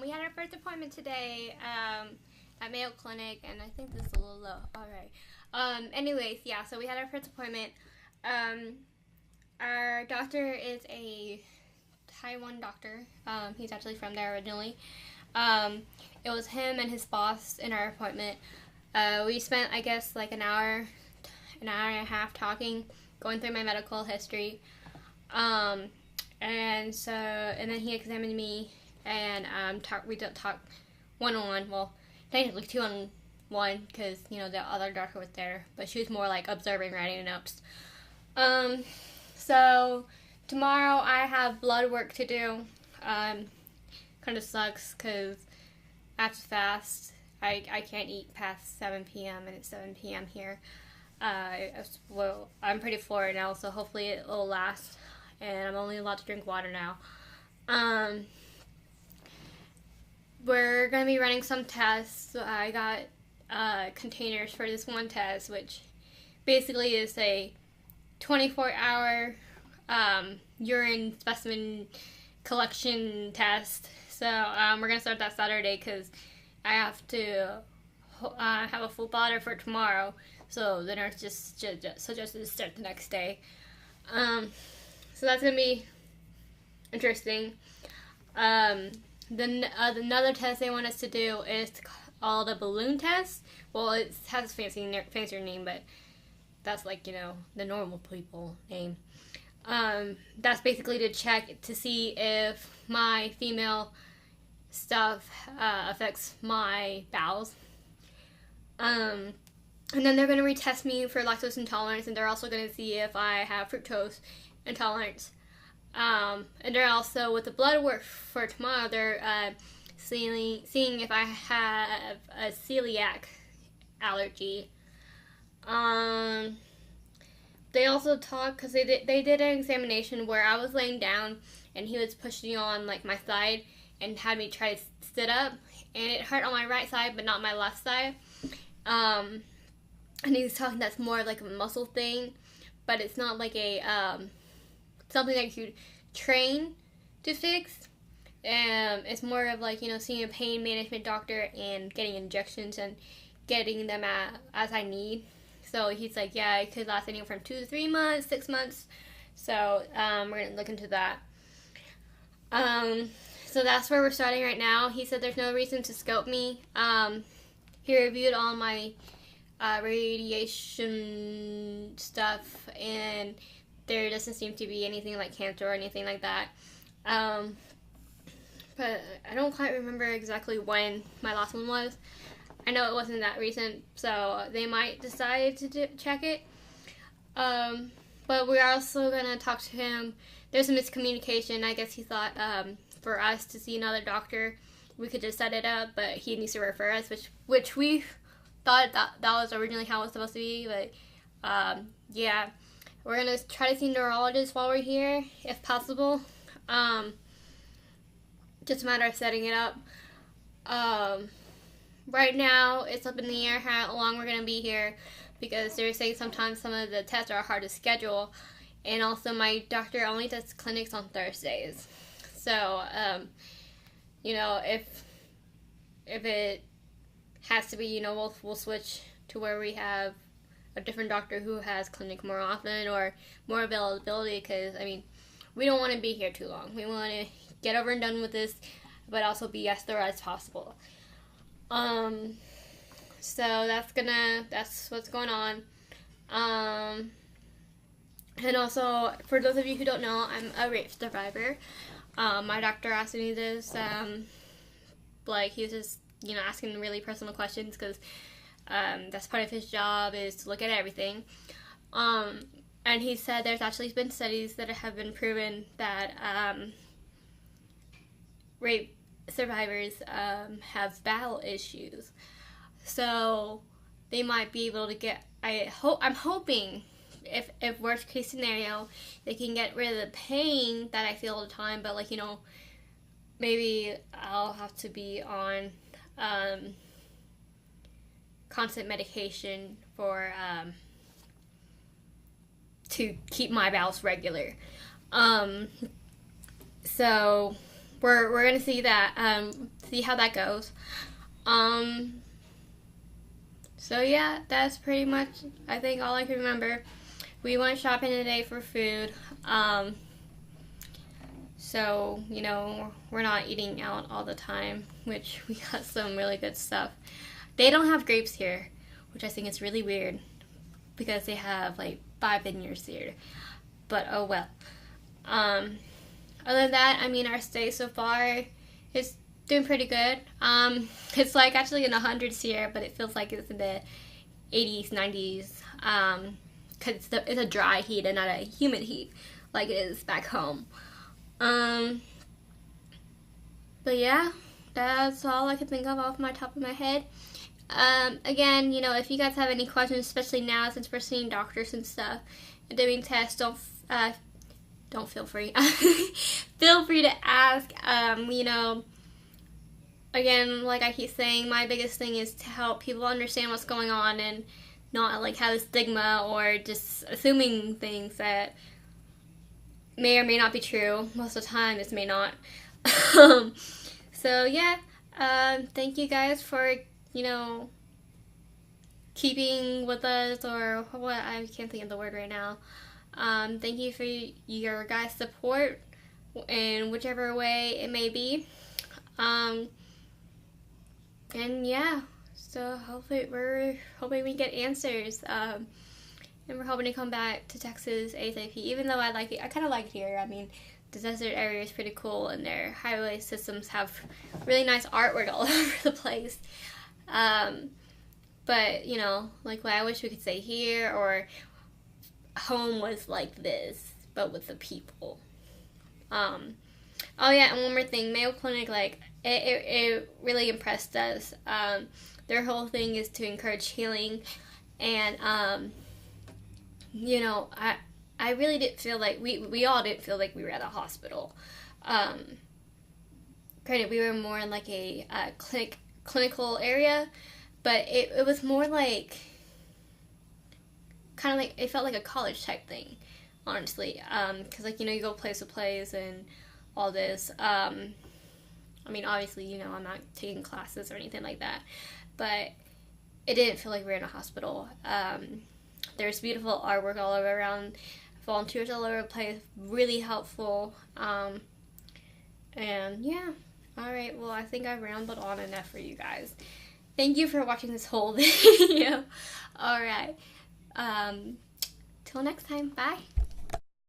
We had our first appointment today at Mayo Clinic, and I think this is a little low. All right. Anyways, yeah, so we had our first appointment. Our doctor is a Taiwan doctor. He's actually from there originally. It was him and his boss in our appointment. We spent, I guess, like an hour and a half talking, going through my medical history. And then he examined me, and we talked one-on-one. Well, technically two-on-one, because, you know, the other doctor was there, but she was more like observing, writing notes. So tomorrow I have blood work to do. Kind of sucks, because I have to fast. I can't eat past 7 p.m. and it's 7 p.m. here. Well, I'm pretty full right now, so hopefully it will last. And I'm only allowed to drink water now. We're going to be running some tests. So I got containers for this one test, which basically is a 24-hour urine specimen collection test. So we're going to start that Saturday because I have to have a full bladder for tomorrow. So the nurse just suggested to start the next day. So that's going to be interesting. Then another test they want us to do is called a balloon test. Well, it has a fancier name, but that's like, you know, the normal people name. That's basically to check to see if my female stuff affects my bowels. And then they're going to retest me for lactose intolerance, and they're also going to see if I have fructose intolerance. And they're also, with the blood work for tomorrow, they're seeing if I have a celiac allergy. They also talked, because they did an examination where I was laying down and he was pushing on like my side and had me try to sit up, and it hurt on my right side but not my left side. And he was talking that's more like a muscle thing, but it's not like a something that you train to fix. It's more of like, you know, seeing a pain management doctor and getting injections and getting them as I need. So he's like, yeah, it could last anywhere from 2 to 3 months, 6 months. So we're going to look into that. So that's where we're starting right now. He said there's no reason to scope me. He reviewed all my radiation stuff, and there doesn't seem to be anything like cancer or anything like that. But I don't quite remember exactly when my last one was. I know it wasn't that recent, so they might decide to check it. But we're also going to talk to him. There's a miscommunication. I guess he thought for us to see another doctor, we could just set it up, but he needs to refer us, which we thought that was originally how it was supposed to be. But yeah, we're going to try to see a neurologist while we're here, if possible. Just a matter of setting it up. Right now, it's up in the air how long we're going to be here, because they're saying sometimes some of the tests are hard to schedule, and also my doctor only does clinics on Thursdays. So, you know, if it has to be, you know, we'll switch to where we have a different doctor who has clinic more often or more availability, because, I mean, we don't want to be here too long. We want to get over and done with this, but also be as thorough as possible. So that's what's going on. And also, for those of you who don't know, I'm a rape survivor. My doctor asked me this, like, he was just, you know, asking really personal questions, because, that's part of his job, is to look at everything. And he said there's actually been studies that have been proven that, rape survivors have bowel issues, so they might be able to get. I'm hoping, if worst case scenario, they can get rid of the pain that I feel all the time. But, like, you know, maybe I'll have to be on constant medication for to keep my bowels regular. So we're gonna see that, see how that goes. So yeah, that's pretty much, I think, all I can remember. We went shopping today for food. So, you know, we're not eating out all the time, which we got some really good stuff. They don't have grapes here, which I think is really weird because they have like 5 vineyards here. But oh well. Other than that, I mean, our stay so far is doing pretty good. It's like actually in the hundreds here, but it feels like it's in the 80s, 90s. Because it's a dry heat and not a humid heat like it is back home. But yeah, that's all I can think of off my top of my head. Again, you know, if you guys have any questions, especially now since we're seeing doctors and stuff and doing tests, don't feel free. Feel free to ask. You know, again, like I keep saying, my biggest thing is to help people understand what's going on and not like have a stigma or just assuming things that may or may not be true. Most of the time, this may not. So yeah, thank you guys for, you know, keeping with us, or what, I can't think of the word right now. Thank you for your guys' support in whichever way it may be. And yeah, so hopefully we're hoping we get answers. And we're hoping to come back to Texas ASAP, even though I like it. I kind of like it here. I mean, the desert area is pretty cool, and their highway systems have really nice artwork all over the place. But, you know, like what I wish we could say here, or home was like this, but with the people. Oh yeah, and one more thing, Mayo Clinic, like, it really impressed us. Their whole thing is to encourage healing, and, you know, I really didn't feel like, we all didn't feel like we were at a hospital. Granted, we were more in like a clinical area, but it was more like, kind of like, it felt like a college type thing, honestly, because like, you know, you go place to place and all this. I mean, obviously, you know, I'm not taking classes or anything like that, but it didn't feel like we were in a hospital. There's beautiful artwork all over around, volunteers all over the place, really helpful, and yeah. Alright, well, I think I've rambled on enough for you guys. Thank you for watching this whole video. Alright, till next time, bye.